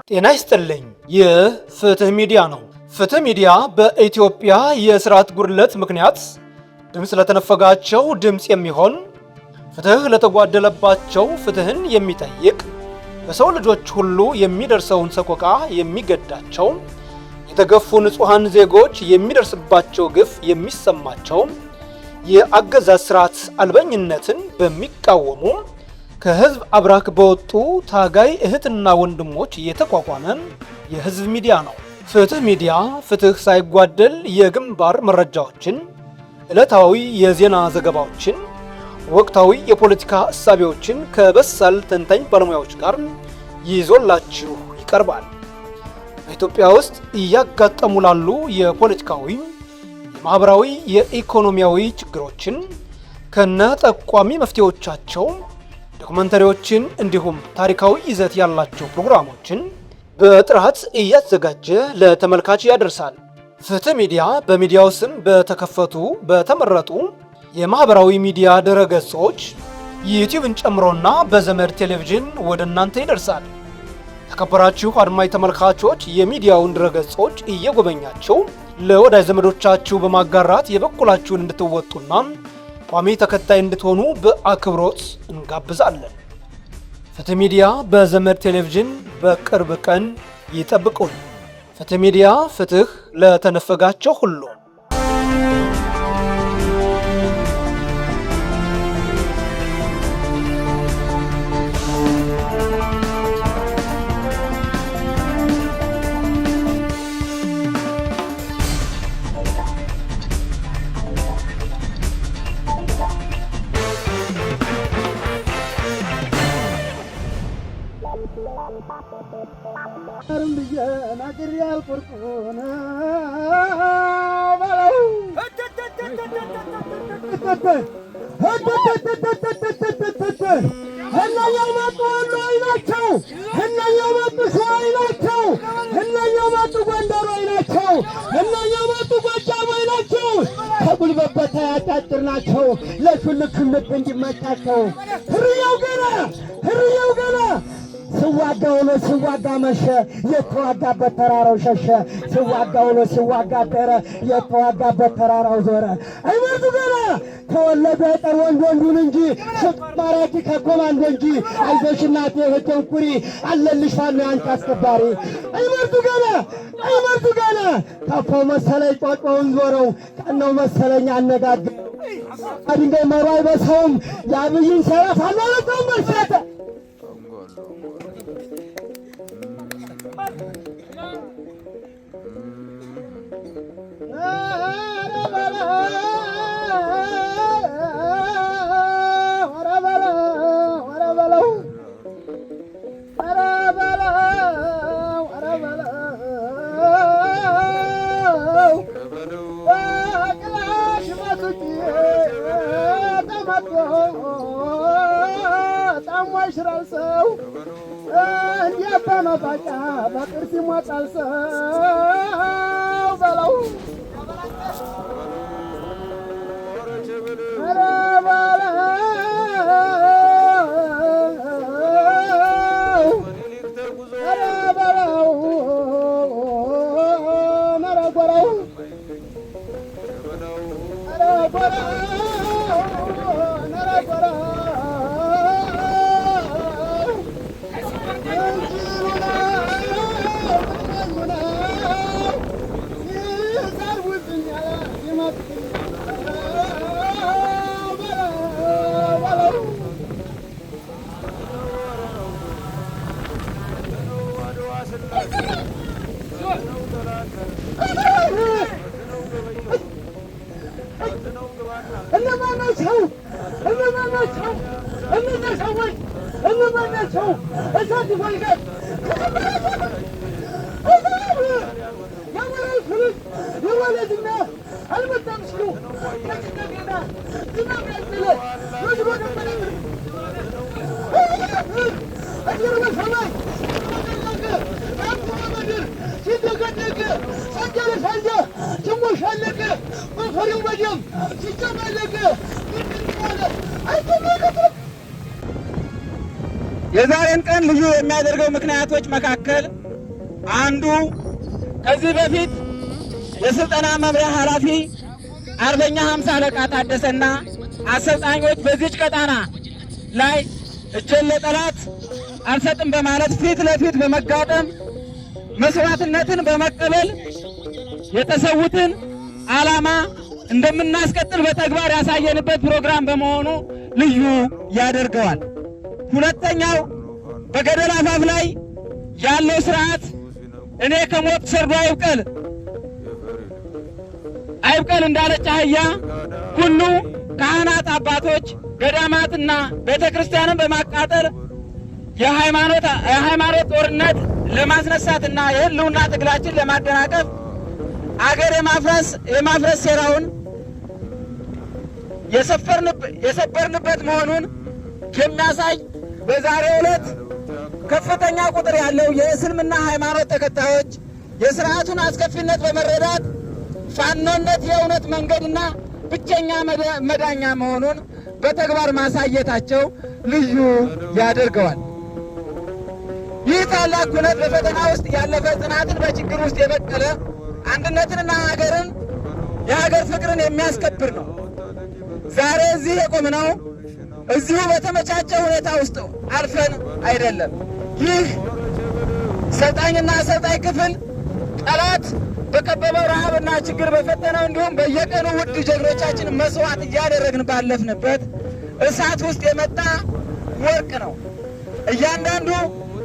ጤና ይስጥልኝ። ይህ ፍትህ ሚዲያ ነው። ፍትህ ሚዲያ በኢትዮጵያ የስርዓት ጉድለት ምክንያት ድምፅ ለተነፈጋቸው ድምፅ የሚሆን፣ ፍትህ ለተጓደለባቸው ፍትህን የሚጠይቅ፣ በሰው ልጆች ሁሉ የሚደርሰውን ሰቆቃ የሚገዳቸው፣ የተገፉ ንጹሐን ዜጎች የሚደርስባቸው ግፍ የሚሰማቸው፣ የአገዛዝ ስርዓት አልበኝነትን በሚቃወሙ ከህዝብ አብራክ በወጡ ታጋይ እህትና ወንድሞች የተቋቋመ የህዝብ ሚዲያ ነው። ፍትህ ሚዲያ ፍትህ ሳይጓደል የግንባር መረጃዎችን፣ ዕለታዊ የዜና ዘገባዎችን፣ ወቅታዊ የፖለቲካ እሳቤዎችን ከበሳል ተንታኝ ባለሙያዎች ጋር ይዞላችሁ ይቀርባል። በኢትዮጵያ ውስጥ እያጋጠሙ ላሉ የፖለቲካዊ፣ የማህበራዊ፣ የኢኮኖሚያዊ ችግሮችን ከነ ጠቋሚ መፍትሄዎቻቸው ዶክመንተሪዎችን እንዲሁም ታሪካዊ ይዘት ያላቸው ፕሮግራሞችን በጥራት እያዘጋጀ ለተመልካች ያደርሳል። ፍትህ ሚዲያ በሚዲያው ስም በተከፈቱ በተመረጡ የማህበራዊ ሚዲያ ድረገጾች ዩቲዩብን ጨምሮና በዘመድ ቴሌቪዥን ወደ እናንተ ይደርሳል። ተከበራችሁ አድማጭ ተመልካቾች የሚዲያውን ድረገጾች እየጎበኛችሁ ለወዳጅ ዘመዶቻችሁ በማጋራት የበኩላችሁን እንድትወጡና ቋሚ ተከታይ እንድትሆኑ በአክብሮት እንጋብዛለን። ፍትህ ሚዲያ በዘመድ ቴሌቪዥን በቅርብ ቀን ይጠብቁን። ፍትህ ሚዲያ ፍትህ ለተነፈጋቸው ሁሉ። ከጉልበት በታይ አጫጭር ናቸው ለሹልክ እንዲመቻቸው ህርያው ገና ሲዋጋ ውሎ ሲዋጋ መሸ የተዋጋበት ተራራው ሸሸ። ሲዋጋ ውሎ ሲዋጋ አደረ የተዋጋበት ተራራው ዞረ። አይመርጡ ገና ተወለደ አይቀር ወንዱን እንጂ ማራኪ ከኮማንዶ እንጂ አይዞሽ እናቴ እህቴን ኩሪ አለልሽ ፋኖ ያንቺ አስከባሪ። አይመርጡ ገና ከፋው መሰለኝ ጧጧውን ዞረው ቀናው መሰለኝ አነጋገር ድንጋይ መሩ አይበሳውም የአብይን ሰራፍ አላለቀውም መርሳተ ሰው እንዲያባ መባጫ በቅርስ ይሞጣል ሰው በለው እነማናቸው እሳት ይፈልጋል የወረው ፍልስ የወለድና አልመጣም ሲሉ ከጭነገና ዝናብ ያዝለ ወድሮ ነበረ አየር በሰማይ ምድር ሲደገደገ ሰንጀረ ሳንጃ ሲሞሻለቀ በፈሪው በደም ሲጨማለቀ አይተመለከ የዛሬን ቀን ልዩ የሚያደርገው ምክንያቶች መካከል አንዱ ከዚህ በፊት የስልጠና መምሪያ ኃላፊ አርበኛ 50 አለቃ ታደሰና አሰልጣኞች በዚች ቀጣና ላይ እጄን ለጠላት አልሰጥም በማለት ፊት ለፊት በመጋጠም መስዋዕትነትን በመቀበል የተሰዉትን ዓላማ እንደምናስቀጥል በተግባር ያሳየንበት ፕሮግራም በመሆኑ ልዩ ያደርገዋል። ሁለተኛው በገደል አፋፍ ላይ ያለው ስርዓት እኔ ከሞት ሰርዶ አይብቀል እንዳለች አህያ ሁሉ ካህናት፣ አባቶች፣ ገዳማትና ቤተ ክርስቲያንን በማቃጠል የሃይማኖት ጦርነት ለማስነሳትና የህልውና ትግላችን ለማደናቀፍ አገር የማፍረስ ሴራውን የሰበርንበት መሆኑን የሚያሳይ በዛሬው ዕለት ከፍተኛ ቁጥር ያለው የእስልምና ሃይማኖት ተከታዮች የስርዓቱን አስከፊነት በመረዳት ፋኖነት የእውነት መንገድና ብቸኛ መዳኛ መሆኑን በተግባር ማሳየታቸው ልዩ ያደርገዋል። ይህ ታላቅ ኩነት በፈተና ውስጥ ያለፈ ጽናትን በችግር ውስጥ የበቀለ አንድነትንና የሀገር ፍቅርን የሚያስከብር ነው። ዛሬ እዚህ የቆምነው እዚሁ በተመቻቸ ሁኔታ ውስጥ አልፈን አይደለም። ይህ ሰልጣኝና አሰልጣኝ ክፍል ጠላት በከበበው ረሃብና ችግር በፈተነው እንዲሁም በየቀኑ ውድ ጀግኖቻችን መስዋዕት እያደረግን ባለፍንበት እሳት ውስጥ የመጣ ወርቅ ነው። እያንዳንዱ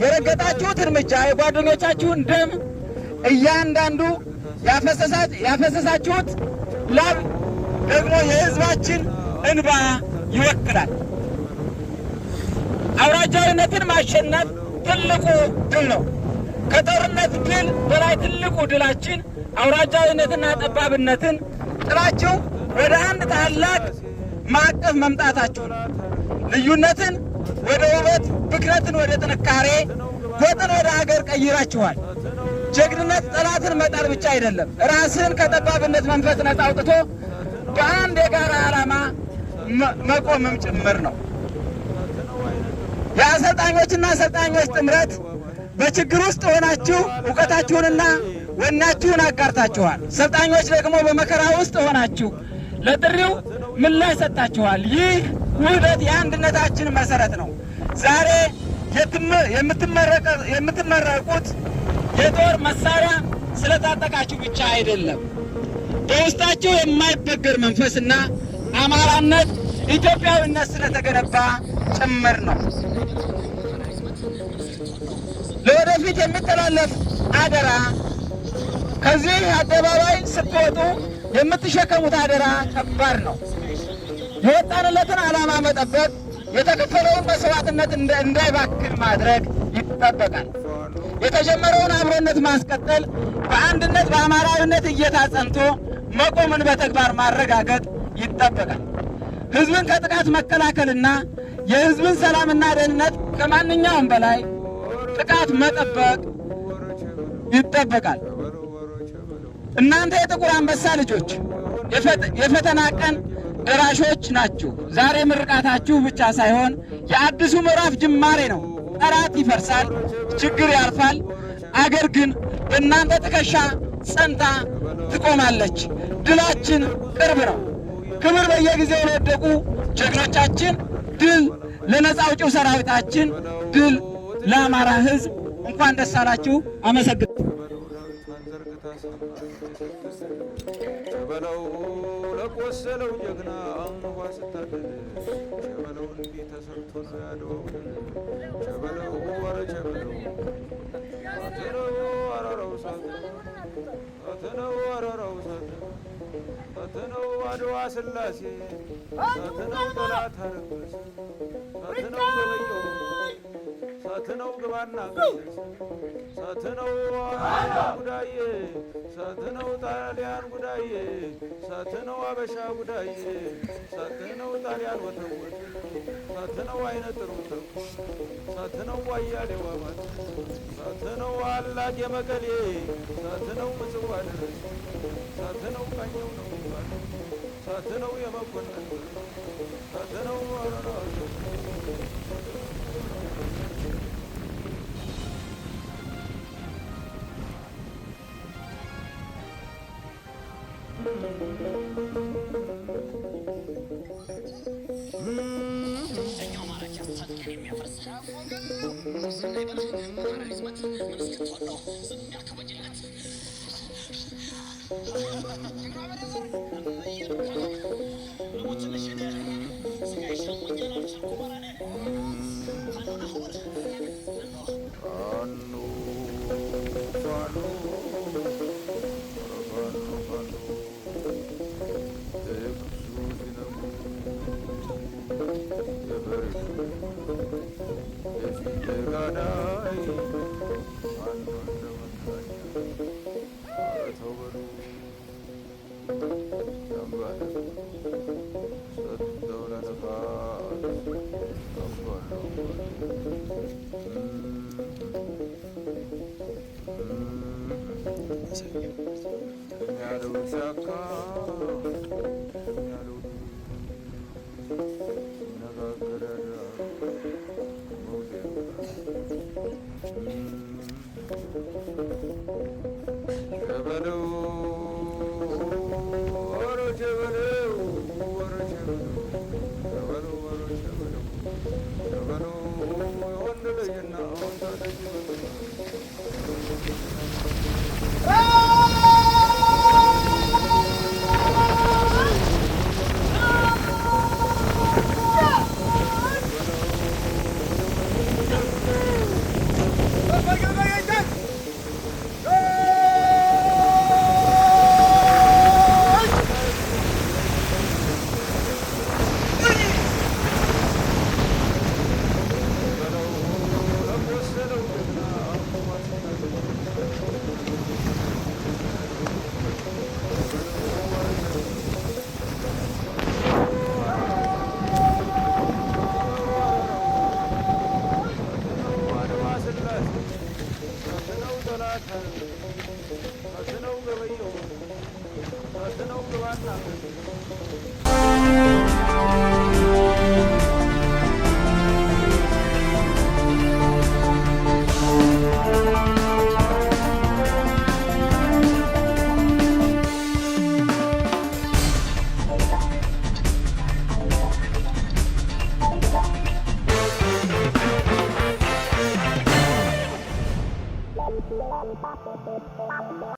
የረገጣችሁት እርምጃ የጓደኞቻችሁን ደም፣ እያንዳንዱ ያፈሰሳችሁት ላብ ደግሞ የሕዝባችን እንባ ይወክላል። አውራጃዊነትን ማሸነፍ ትልቁ ድል ነው። ከጦርነት ድል በላይ ትልቁ ድላችን አውራጃዊነትና ጠባብነትን ጥላችሁ ወደ አንድ ታላቅ ማዕቀፍ መምጣታችሁ ነው። ልዩነትን ወደ ውበት፣ ብክነትን ወደ ጥንካሬ፣ ጎጥን ወደ ሀገር ቀይራችኋል። ጀግንነት ጠላትን መጣል ብቻ አይደለም፣ ራስን ከጠባብነት መንፈስ ነጻ አውጥቶ በአንድ የጋራ ዓላማ መቆምም ጭምር ነው። የአሰልጣኞችና አሰልጣኞች ጥምረት በችግር ውስጥ ሆናችሁ እውቀታችሁንና ወናችሁን አጋርታችኋል። ሰልጣኞች ደግሞ በመከራ ውስጥ ሆናችሁ ለጥሪው ምላሽ ሰጥታችኋል። ይህ ውህደት የአንድነታችን መሰረት ነው። ዛሬ የምትመረቁት የጦር መሳሪያ ስለታጠቃችሁ ብቻ አይደለም፣ በውስጣችሁ የማይበገር መንፈስና አማራነት፣ ኢትዮጵያዊነት ስለተገነባ ጭምር ነው። ለወደፊት የሚተላለፍ አደራ፣ ከዚህ አደባባይ ስትወጡ የምትሸከሙት አደራ ከባድ ነው። የወጣንለትን ዓላማ መጠበቅ፣ የተከፈለውን መስዋዕትነት እንዳይባክን ማድረግ ይጠበቃል። የተጀመረውን አብሮነት ማስቀጠል፣ በአንድነት በአማራዊነት እይታ ጸንቶ መቆምን በተግባር ማረጋገጥ ይጠበቃል። ሕዝብን ከጥቃት መከላከልና የሕዝብን ሰላምና ደህንነት ከማንኛውም በላይ ጥቃት መጠበቅ ይጠበቃል። እናንተ የጥቁር አንበሳ ልጆች የፈተና ቀን ደራሾች ናችሁ። ዛሬ ምርቃታችሁ ብቻ ሳይሆን የአዲሱ ምዕራፍ ጅማሬ ነው። ጠላት ይፈርሳል፣ ችግር ያልፋል፣ አገር ግን በእናንተ ትከሻ ጸንታ ትቆማለች። ድላችን ቅርብ ነው። ክብር በየጊዜው ለወደቁ ጀግኖቻችን፣ ድል ለነጻ አውጪው ሰራዊታችን፣ ድል ለአማራ ሕዝብ። እንኳን ደስ አላችሁ። አመሰግናለሁ። ሸበለው ለቆሰለው ጀግና አንጓ ስታደል ሸበለው እንዲህ ተሰርቶ ነው ያለው። ሸበለው ወረ ሸበለው ሳትነው አረረው ሳትነው አረረው ሳትነው አድዋ ስላሴ ሳትነው ጠላት አረገዝ ሳትነው ገበየው ሳትነው ግባና ገሰስ ሳትነው ጉዳዬ ሳትነው ጣሊያን ጉዳዬ ሳትነው አበሻ ጉዳዬ ሳትነው ጣሊያን ወተወት ሳትነው አይነ ጥሩ ተኩስ ሳትነው ዋያሌው አባት ሳትነው አላጅ የመቀሌ ሳትነው ምጽዋ ድረስ ሳትነው ቃኘው ነው ይባል ሳትነው የመኮንን ሳትነው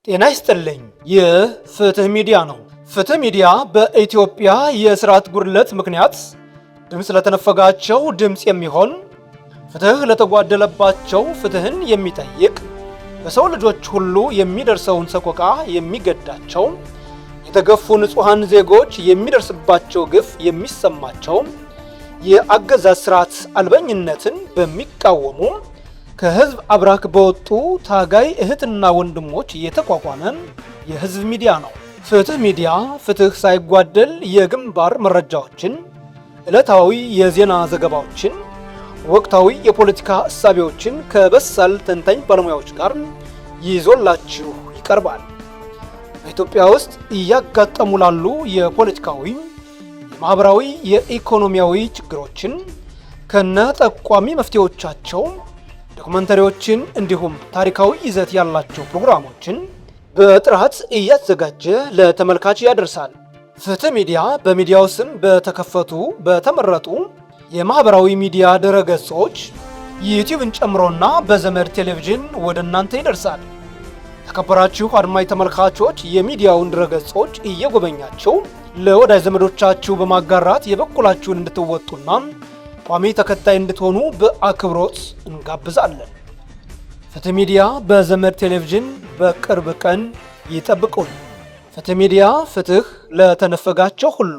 ጤና ይስጥልኝ። ይህ ፍትህ ሚዲያ ነው። ፍትህ ሚዲያ በኢትዮጵያ የስርዓት ጉድለት ምክንያት ድምፅ ለተነፈጋቸው ድምፅ የሚሆን፣ ፍትህ ለተጓደለባቸው ፍትህን የሚጠይቅ፣ በሰው ልጆች ሁሉ የሚደርሰውን ሰቆቃ የሚገዳቸው፣ የተገፉ ንጹሃን ዜጎች የሚደርስባቸው ግፍ የሚሰማቸው፣ የአገዛዝ ስርዓት አልበኝነትን በሚቃወሙ ከህዝብ አብራክ በወጡ ታጋይ እህትና ወንድሞች የተቋቋመ የህዝብ ሚዲያ ነው። ፍትህ ሚዲያ ፍትህ ሳይጓደል የግንባር መረጃዎችን፣ ዕለታዊ የዜና ዘገባዎችን፣ ወቅታዊ የፖለቲካ እሳቤዎችን ከበሳል ተንታኝ ባለሙያዎች ጋር ይዞላችሁ ይቀርባል። በኢትዮጵያ ውስጥ እያጋጠሙ ላሉ የፖለቲካዊ፣ የማህበራዊ፣ የኢኮኖሚያዊ ችግሮችን ከነ ጠቋሚ መፍትሄዎቻቸው ዶክመንተሪዎችን እንዲሁም ታሪካዊ ይዘት ያላቸው ፕሮግራሞችን በጥራት እያዘጋጀ ለተመልካች ያደርሳል። ፍትህ ሚዲያ በሚዲያው ስም በተከፈቱ በተመረጡ የማህበራዊ ሚዲያ ድረገጾች ዩቲዩብን ጨምሮና በዘመድ ቴሌቪዥን ወደ እናንተ ይደርሳል። ተከበራችሁ አድማጭ ተመልካቾች የሚዲያውን ድረገጾች እየጎበኛችሁ ለወዳጅ ዘመዶቻችሁ በማጋራት የበኩላችሁን እንድትወጡና ቋሚ ተከታይ እንድትሆኑ በአክብሮት እንጋብዛለን። ፍትህ ሚዲያ በዘመድ ቴሌቪዥን በቅርብ ቀን ይጠብቁን። ፍትህ ሚዲያ ፍትህ ለተነፈጋቸው ሁሉ።